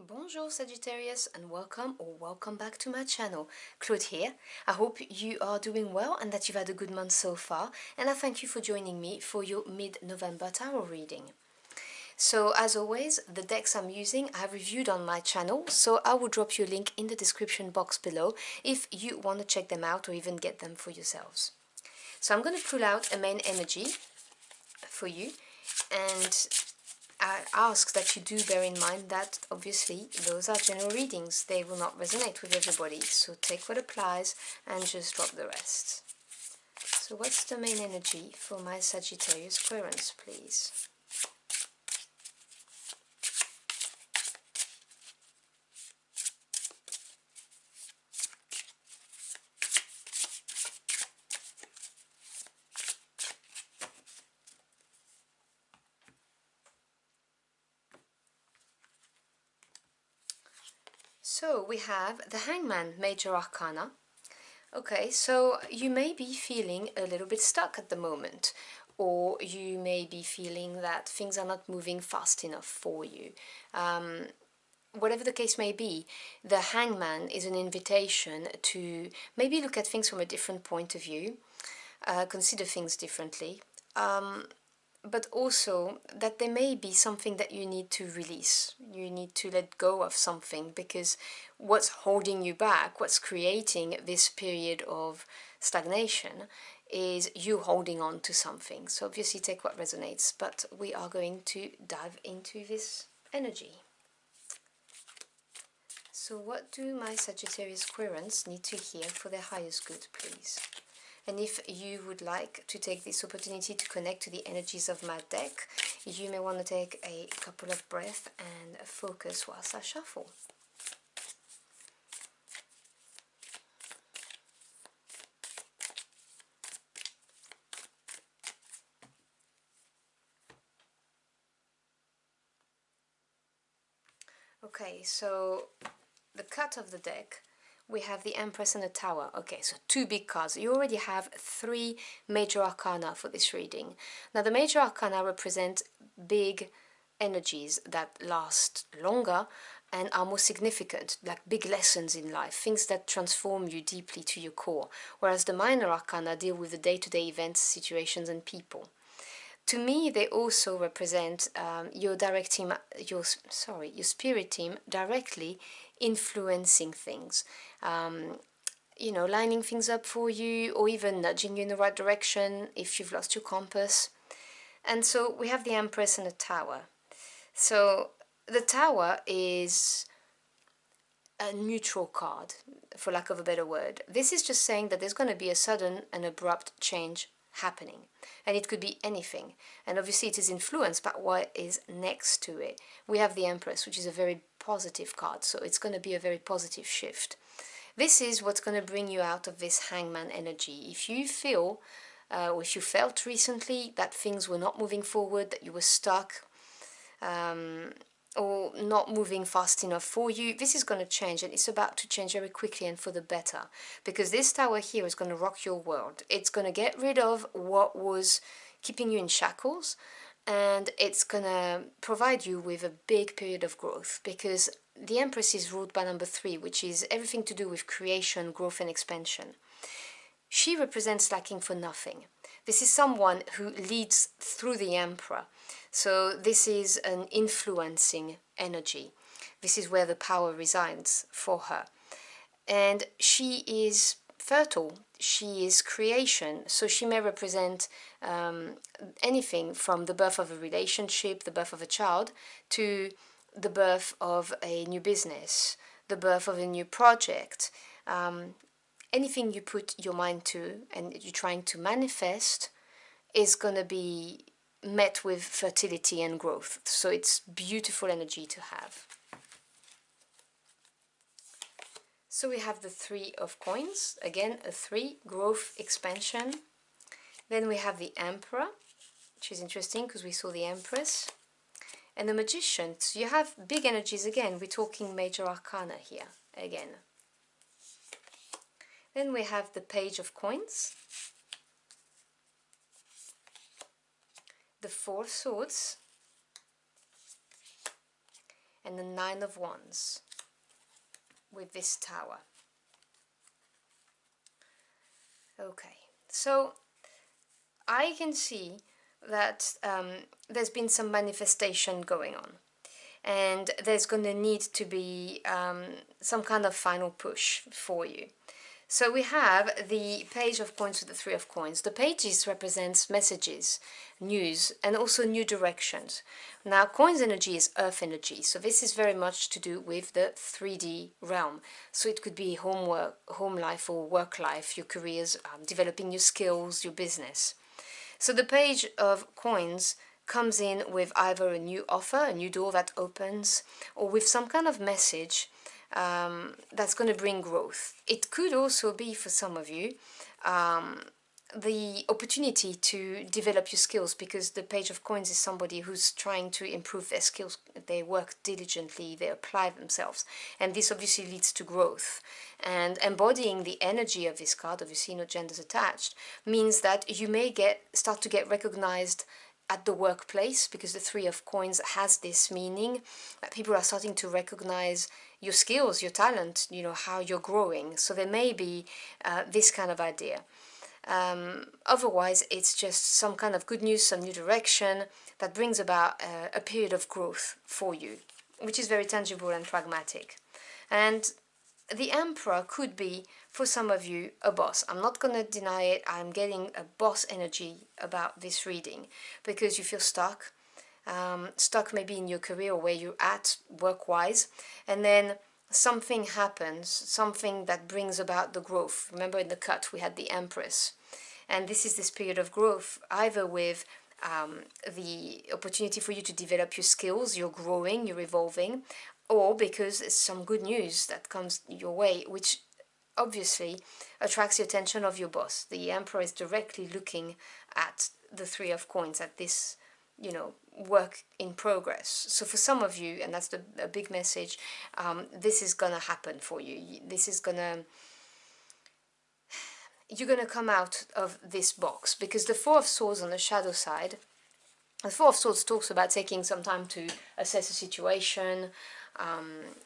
Bonjour Sagittarius and welcome back to my channel. Claude here. I hope you are doing well and that you've had a good month so far, and I thank you for joining me for your mid-November tarot reading. So as always, the decks I'm using I have reviewed on my channel, so I will drop you a link in the description box below if you want to check them out or even get them for yourselves. So I'm going to pull out a main energy for you, and I ask that you do bear in mind that obviously those are general readings. They will not resonate with everybody, so take what applies and just drop the rest. So what's the main energy for my Sagittarius Aquarians, please? So we have the Hangman, Major Arcana. Okay, so you may be feeling a little bit stuck at the moment, or you may be feeling that things are not moving fast enough for you. Whatever the case may be, the Hangman is an invitation to maybe look at things from a different point of view, consider things differently, but also that there may be something that you need to release. You need to let go of something, because what's holding you back, what's creating this period of stagnation, is you holding on to something. So obviously take what resonates, but we are going to dive into this energy. So what do my Sagittarius Aquarians need to hear for their highest good, please? And if you would like to take this opportunity to connect to the energies of my deck, you may want to take a couple of breaths and focus whilst I shuffle. Okay, so the cut of the deck, we have the Empress and the Tower. Okay, so two big cards. You already have three major arcana for this reading. Now the major arcana represent big energies that last longer and are more significant, like big lessons in life, things that transform you deeply to your core, whereas the minor arcana deal with the day-to-day events, situations and people. To me, they also represent your spirit team directly influencing things, you know, lining things up for you, or even nudging you in the right direction if you've lost your compass. And so we have the Empress and the Tower. So the Tower is a neutral card, for lack of a better word. This is just saying that there's going to be a sudden and abrupt change happening, and it could be anything, and obviously it is influenced by what is next to it. We have the Empress, which is a very positive card, so it's going to be a very positive shift. This is what's going to bring you out of this Hangman energy. If you feel or if you felt recently that things were not moving forward, that you were stuck, or not moving fast enough for you, this is going to change, and it's about to change very quickly and for the better, because this Tower here is going to rock your world. It's going to get rid of what was keeping you in shackles, and it's going to provide you with a big period of growth, because the Empress is ruled by number 3, which is everything to do with creation, growth and expansion. She represents lacking for nothing. This is someone who leads through the Emperor. So this is an influencing energy. This is where the power resides for her. And she is fertile. She is creation. So she may represent anything from the birth of a relationship, the birth of a child, to the birth of a new business, the birth of a new project. Anything you put your mind to and you're trying to manifest is going to be met with fertility and growth. So it's beautiful energy to have. So we have the 3 of coins, again a 3, growth, expansion. Then we have the Emperor, which is interesting because we saw the Empress, and the Magician. So you have big energies again. We're talking major arcana here again. Then we have the Page of Coins, the 4 of Swords, and the Nine of Wands with this Tower. Okay, so I can see that there's been some manifestation going on, and there's going to need to be some kind of final push for you. So we have the Page of Coins with the Three of Coins. The pages represents messages, news, and also new directions. Now, coins energy is earth energy, so this is very much to do with the 3D realm. So it could be homework, home life or work life, your careers, developing your skills, your business. So the Page of Coins comes in with either a new offer, a new door that opens, or with some kind of message that's going to bring growth. It could also be, for some of you, the opportunity to develop your skills, because the Page of Coins is somebody who's trying to improve their skills. They work diligently, they apply themselves, and this obviously leads to growth. And embodying the energy of this card, obviously no genders attached, means that you may start to get recognized at the workplace, because the Three of Coins has this meaning that people are starting to recognize your skills, your talent, you know, how you're growing. So there may be this kind of idea. Otherwise, it's just some kind of good news, some new direction that brings about a period of growth for you, which is very tangible and pragmatic. And the Emperor could be, for some of you, a boss. I'm not going to deny it. I'm getting a boss energy about this reading, because you feel stuck. Stuck maybe in your career or where you're at work-wise, and then something happens, something that brings about the growth. Remember, in the cut we had the Empress, and this is this period of growth, either with the opportunity for you to develop your skills, you're growing, you're evolving, or because it's some good news that comes your way, which obviously attracts the attention of your boss. The Emperor is directly looking at the Three of Coins, at this, you know, work in progress. So for some of you, and that's a big message, this is gonna happen for you. This is gonna, you're gonna come out of this box, because the Four of Swords on the shadow side, the Four of Swords talks about taking some time to assess a situation,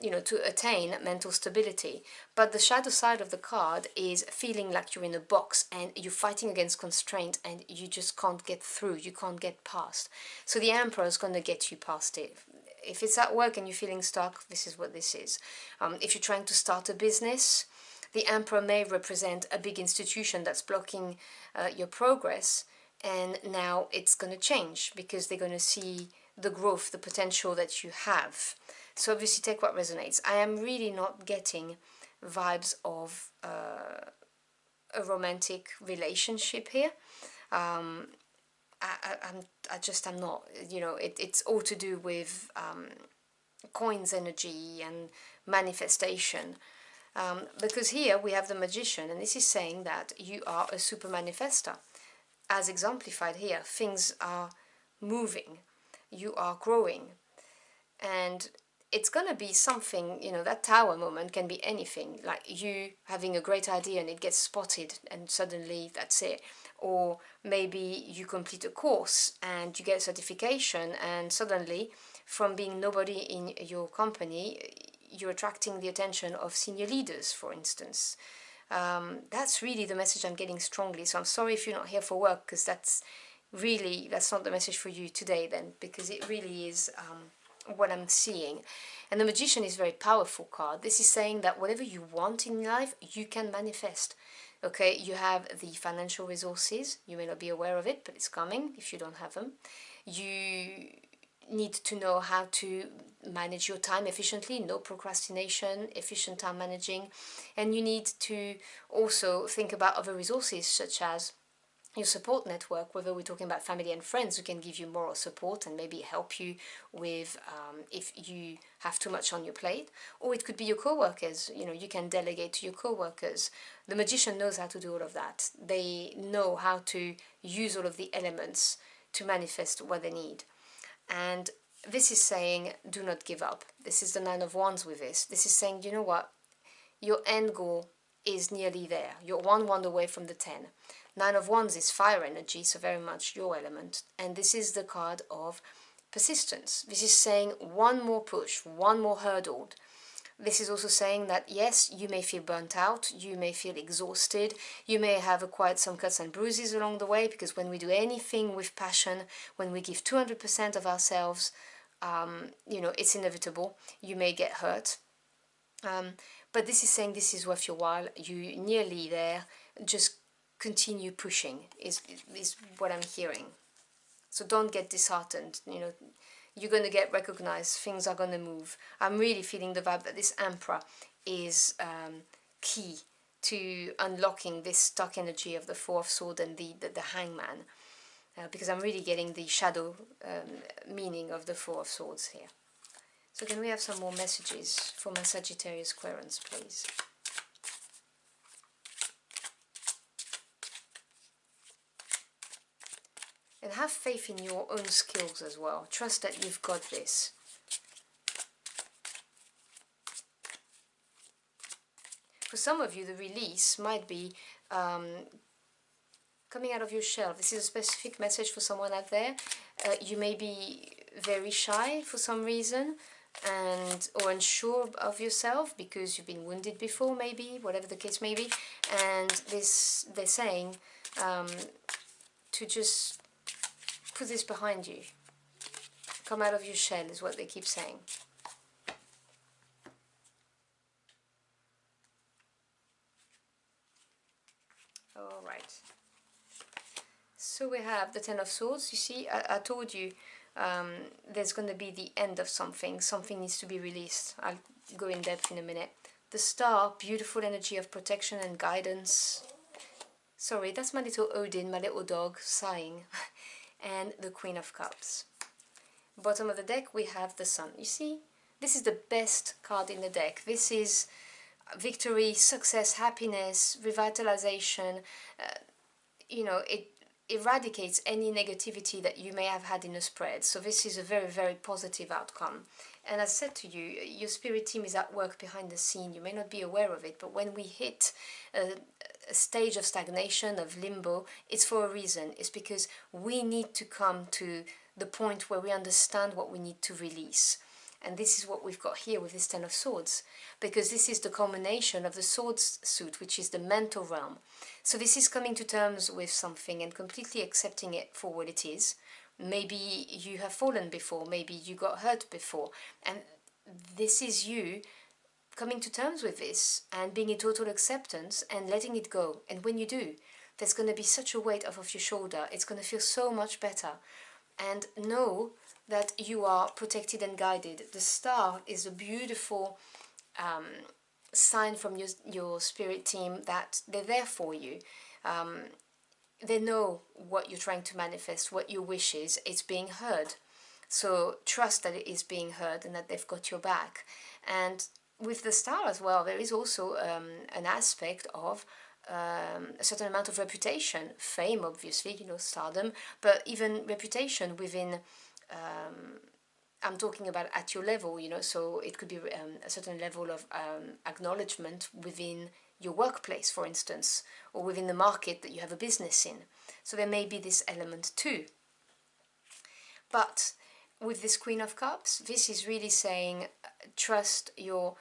you know, to attain mental stability. But the shadow side of the card is feeling like you're in a box and you're fighting against constraint and you just can't get through, you can't get past. So the Emperor is going to get you past it. If it's at work and you're feeling stuck, this is what this is. If you're trying to start a business, the Emperor may represent a big institution that's blocking your progress, and now it's going to change because they're going to see the growth, the potential that you have. So obviously take what resonates. I am really not getting vibes of a romantic relationship here. I'm not, you know, it's all to do with coins energy and manifestation. Because here we have the Magician, and this is saying that you are a super manifester. As exemplified here, things are moving, you are growing, and it's going to be something, you know, that Tower moment can be anything, like you having a great idea and it gets spotted and suddenly that's it. Or maybe you complete a course and you get a certification and suddenly, from being nobody in your company, you're attracting the attention of senior leaders, for instance. That's really the message I'm getting strongly. So I'm sorry if you're not here for work, because that's not the message for you today then, because it really is what I'm seeing. And the Magician is a very powerful card. This is saying that whatever you want in life, you can manifest. Okay, you have the financial resources. You may not be aware of it, but it's coming if you don't have them. You need to know how to manage your time efficiently, no procrastination, efficient time managing. And you need to also think about other resources, such as your support network, whether we're talking about family and friends who can give you moral support and maybe help you with if you have too much on your plate, or it could be your co-workers. You know, you can delegate to your co-workers. The Magician knows how to do all of that. They know how to use all of the elements to manifest what they need. And this is saying, do not give up. This is the Nine of Wands with this. This is saying, you know what, your end goal is nearly there. You're one wand away from the 10. Nine of Wands is fire energy, so very much your element. And this is the card of persistence. This is saying one more push, one more hurdle. This is also saying that yes, you may feel burnt out, you may feel exhausted, you may have acquired some cuts and bruises along the way, because when we do anything with passion, when we give 200% of ourselves, it's inevitable. You may get hurt. But this is saying this is worth your while. You're nearly there. Just continue pushing is what I'm hearing. So don't get disheartened. You're going to get recognized. Things are going to move. I'm really feeling the vibe that this Emperor is key to unlocking this stuck energy of the Four of Swords and the Hangman. Because I'm really getting the shadow meaning of the Four of Swords here. So can we have some more messages for my Sagittarius querents, please? And have faith in your own skills as well. Trust that you've got this. For some of you, the release might be coming out of your shell. This is a specific message for someone out there. You may be very shy for some reason, or unsure of yourself because you've been wounded before, maybe, whatever the case may be. And they're saying to just put this behind you. Come out of your shell is what they keep saying. All right. So we have the Ten of Swords. You see, I told you there's going to be the end of something. Something needs to be released. I'll go in depth in a minute. The Star, beautiful energy of protection and guidance. Sorry, that's my little Odin, my little dog, sighing. And the Queen of Cups. Bottom of the deck, we have the Sun. You see, this is the best card in the deck. This is victory, success, happiness, revitalization. It eradicates any negativity that you may have had in a spread. So this is a very, very positive outcome. And as I said to you, your spirit team is at work behind the scene. You may not be aware of it, but when we hit a stage of stagnation, of limbo, it's for a reason. It's because we need to come to the point where we understand what we need to release. And this is what we've got here with this Ten of Swords, because this is the culmination of the Swords suit, which is the mental realm. So this is coming to terms with something and completely accepting it for what it is. Maybe you have fallen before, maybe you got hurt before, and this is you coming to terms with this and being in total acceptance and letting it go. And when you do, there's going to be such a weight off of your shoulder. It's going to feel so much better. And know that you are protected and guided. The Star is a beautiful sign from your spirit team that they're there for you. They know what you're trying to manifest, what your wish is. It's being heard. So trust that it is being heard and that they've got your back. And with the Star as well, there is also an aspect of a certain amount of reputation, fame, obviously, stardom, but even reputation within, I'm talking about at your level, so it could be a certain level of acknowledgement within your workplace, for instance, or within the market that you have a business in. So there may be this element too. But with this Queen of Cups, this is really saying trust your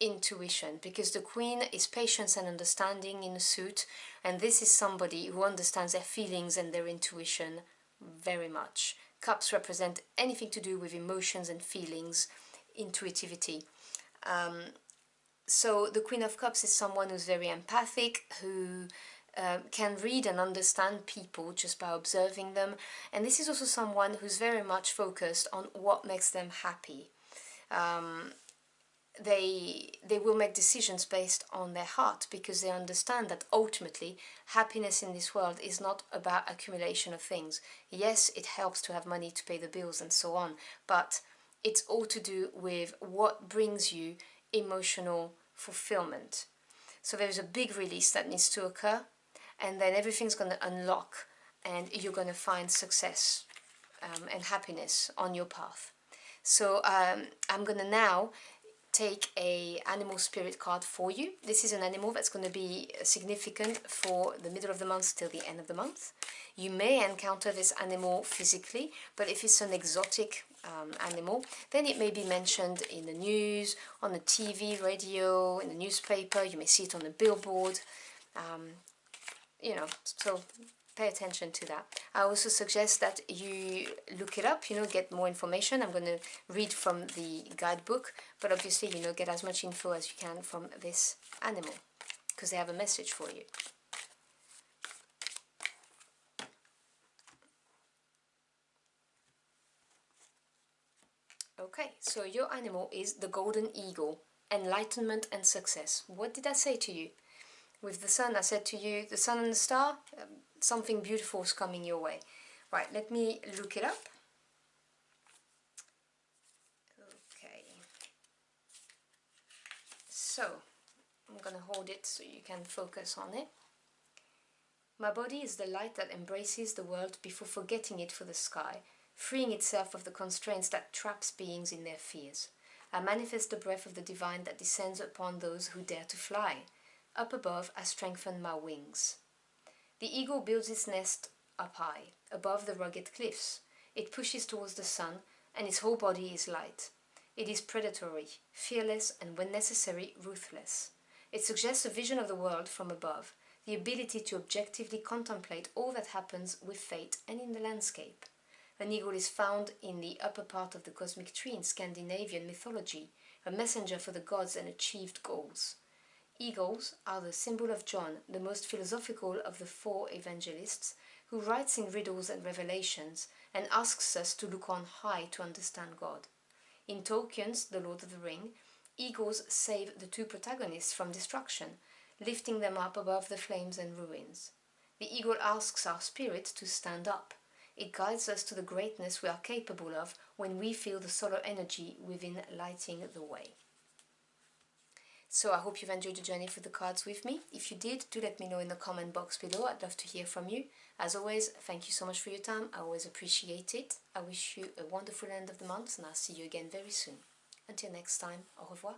intuition, because the Queen is patience and understanding in a suit, and this is somebody who understands their feelings and their intuition very much. Cups represent anything to do with emotions and feelings, intuitivity. So the Queen of Cups is someone who's very empathic, who can read and understand people just by observing them. And this is also someone who's very much focused on what makes them happy. They will make decisions based on their heart, because they understand that ultimately happiness in this world is not about accumulation of things. Yes, it helps to have money to pay the bills and so on, but it's all to do with what brings you emotional fulfillment. So there's a big release that needs to occur, and then everything's going to unlock and you're going to find success and happiness on your path. So I'm going to now take a animal spirit card for you. This is an animal that's going to be significant for the middle of the month till the end of the month. You may encounter this animal physically, but if it's an exotic animal, then it may be mentioned in the news, on the TV, radio, in the newspaper. You may see it on the billboard. So pay attention to that. I also suggest that you look it up, get more information. I'm going to read from the guidebook, but obviously, get as much info as you can from this animal, because they have a message for you. Okay, so your animal is the golden eagle, enlightenment and success. What did I say to you? With the sun, I said to you, the sun and the star, something beautiful is coming your way. Right, let me look it up. Okay. So, I'm going to hold it so you can focus on it. My body is the light that embraces the world before forgetting it for the sky, freeing itself of the constraints that traps beings in their fears. I manifest the breath of the divine that descends upon those who dare to fly. Up above, I strengthen my wings. The eagle builds its nest up high, above the rugged cliffs. It pushes towards the sun, and its whole body is light. It is predatory, fearless, and when necessary, ruthless. It suggests a vision of the world from above, the ability to objectively contemplate all that happens with fate and in the landscape. An eagle is found in the upper part of the cosmic tree in Scandinavian mythology, a messenger for the gods and achieved goals. Eagles are the symbol of John, the most philosophical of the four evangelists, who writes in riddles and revelations and asks us to look on high to understand God. In Tolkien's The Lord of the Ring, eagles save the two protagonists from destruction, lifting them up above the flames and ruins. The eagle asks our spirit to stand up. It guides us to the greatness we are capable of when we feel the solar energy within lighting the way. So I hope you've enjoyed the journey through the cards with me. If you did, do let me know in the comment box below. I'd love to hear from you. As always, thank you so much for your time. I always appreciate it. I wish you a wonderful end of the month, and I'll see you again very soon. Until next time, au revoir.